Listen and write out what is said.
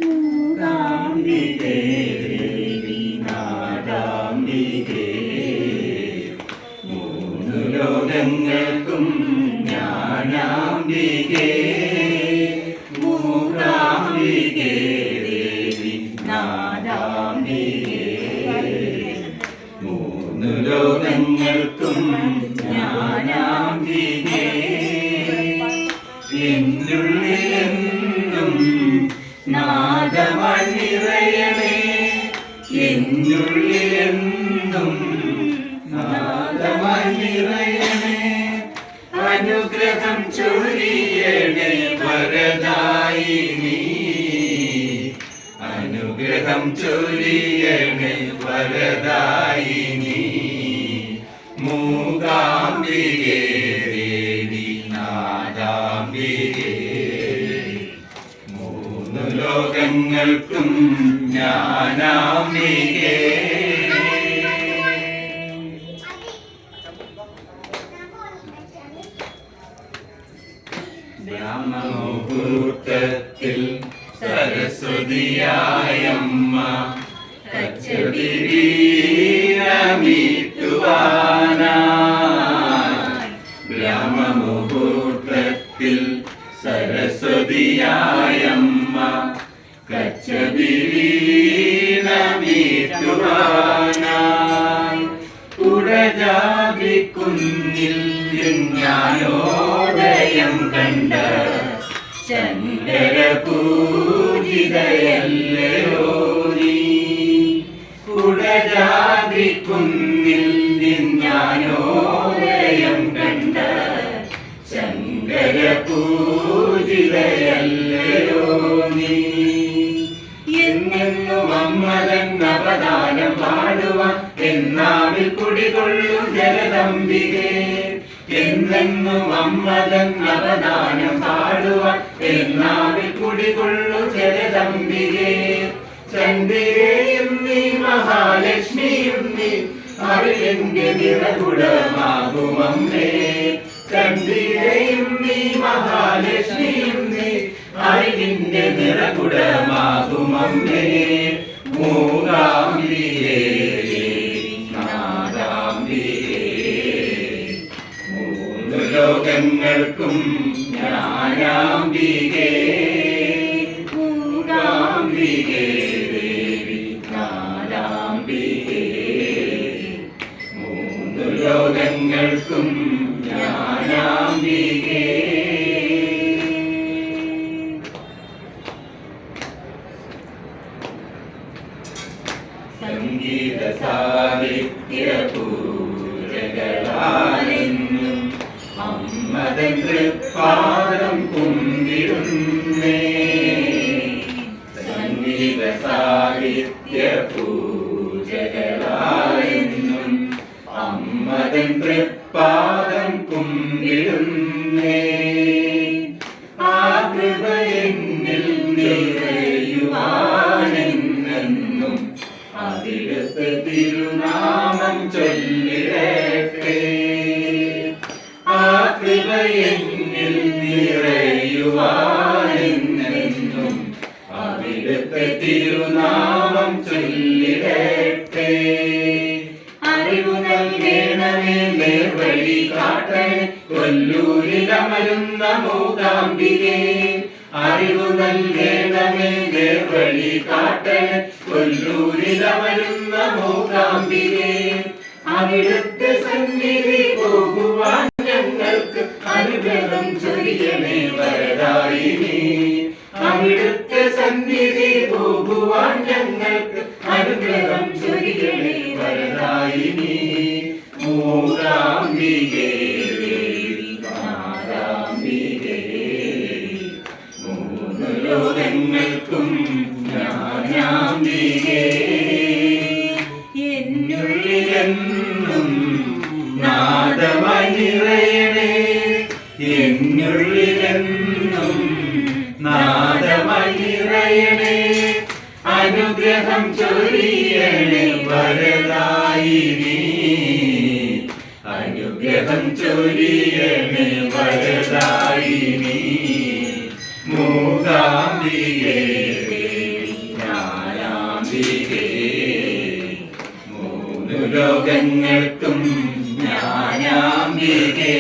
മൂകാംബികേ ദേവി നാദാംബികേ, മൂന്നു ലോകങ്ങൾക്കും ജ്ഞാനാംബികേ. മൂകാംബികേ ദേവി നാദാംബികേ, മൂന്നു ലോകങ്ങൾക്കും ജ്ഞാനാംബികേ. എന്നുള്ളിലെന്നും നാദമായി നിറയണേ, എന്നുള്ളിലെന്നും നാദമായി നിറയണേ. അനുഗ്രഹം ചൊരിയണേ വരദായിനി, അനുഗ്രഹം ചൊരിയണേ വരദായിനി. മൂകാംബികേ ദേവി നാദാംബികേ, മൂന്നു ലോകങ്ങൾക്കും ജ്ഞാനാംബികേ. ബ്രഹ്മമുഹൂർത്തത്തിൽ സരസ്വതിയായമ്മ കച്ചടിവീണമീട്ടുവാനായി, ബ്രഹ്മമുഹൂർത്തത്തിൽ സരസ്വതിയായമ്മ കച്ചടിവീണമീട്ടുവാനായി. കുടജാതിക്കുന്നിൽ ജ്ഞാനോദയം കണ്ട ശങ്കരപൂജിതയല്ലയോ നീ. കുടജാതിക്കുന്നിൽ ജ്ഞാനോദയം കണ്ട ശങ്കരപൂജിതയല്ലയോ നീ. എന്നെന്നും അമ്മതൻ അവദാനം പാടുവാൻ എന്നാവിൽ കുടികൊള്ളും ജഗദംബികേ, എന്നെന്നും അമ്മതൻ അവദാനം പാടുവാൻ എന്നാവിൽ കുടികൊള്ളും ജഗദംബികേ. ചന്ദ്രയും നീ മഹാലക്ഷ്മിയും നീ അറിവിന്റെ നിറകുടമാകുമമ്മേ. ചന്ദ്രയും നീ മഹാലക്ഷ്മിയും നീ അറിവിന്റെ നിറകുടമാകുമമ്മേ. മൂകാംബികേ നാദാംബികേ, മൂന്നു ലോകങ്ങൾക്കും ജ്ഞാനാംബികേ. മൂകാംബികേ ദേവി നാദാംബികേ, മൂന്നു ലോകങ്ങൾക്കും ജ്ഞാനാംബികേ. സംഗീത സാഹിത്യ പൂജകളാലെന്നും അമ്മതൻ തൃപ്പാദം കുമ്പിടുന്നേ. സംഗീത സാഹിത്യ പൂജകളാലെന്നും അമ്മതൻ തൃപ്പാദം കുമ്പിടുന്നേ. ആ കൃപ എന്നിൽ നിറയുവാനെന്നും അവിടുത്തെ തിരുനാമം ചൊല്ലിടട്ടെ. ആ കൃപ എന്നിൽ നിറയുവാനെന്നും അവിടുത്തെ തിരുനാമം ചൊല്ലിടട്ടെ. അറിവു നൽകണമേ നേർവഴി കാട്ടണേ കൊല്ലൂരിലമരുന്ന മൂകാംബികേ. അറിവു നൽകണമേ നേർവഴി കാട്ടണേ കൊല്ലൂരിലമരുന്ന മൂകാംബികേ. അവിടുത്തെ സന്നിധി പോകുവാൻ ഞങ്ങൾക്ക് അനുഗ്രഹം ചൊരിയണേ വരദായിനി. അവിടുത്തെ സന്നിധി പോകുവാൻ ഞങ്ങൾക്ക് അനുഗ്രഹം ചൊരിയണേ വരദായിനി. മൂകാംബികേ ദേവി നാദാംബികേ, മൂന്നു ലോകങ്ങൾക്കും ജ്ഞാനാംബികേ. എന്നുള്ളിലെന്നും നാദമായി നിറയണേ, എന്നുള്ളിലെന്നും നാദമായി നിറയണേ. അനുഗ്രഹം ചൊരിയണേ വരദായിനി, അനുഗ്രഹം ചൊരിയണേ വരദായിനി. മൂന്നു ലോകങ്ങൾക്കും ജ്ഞാനാംബികേ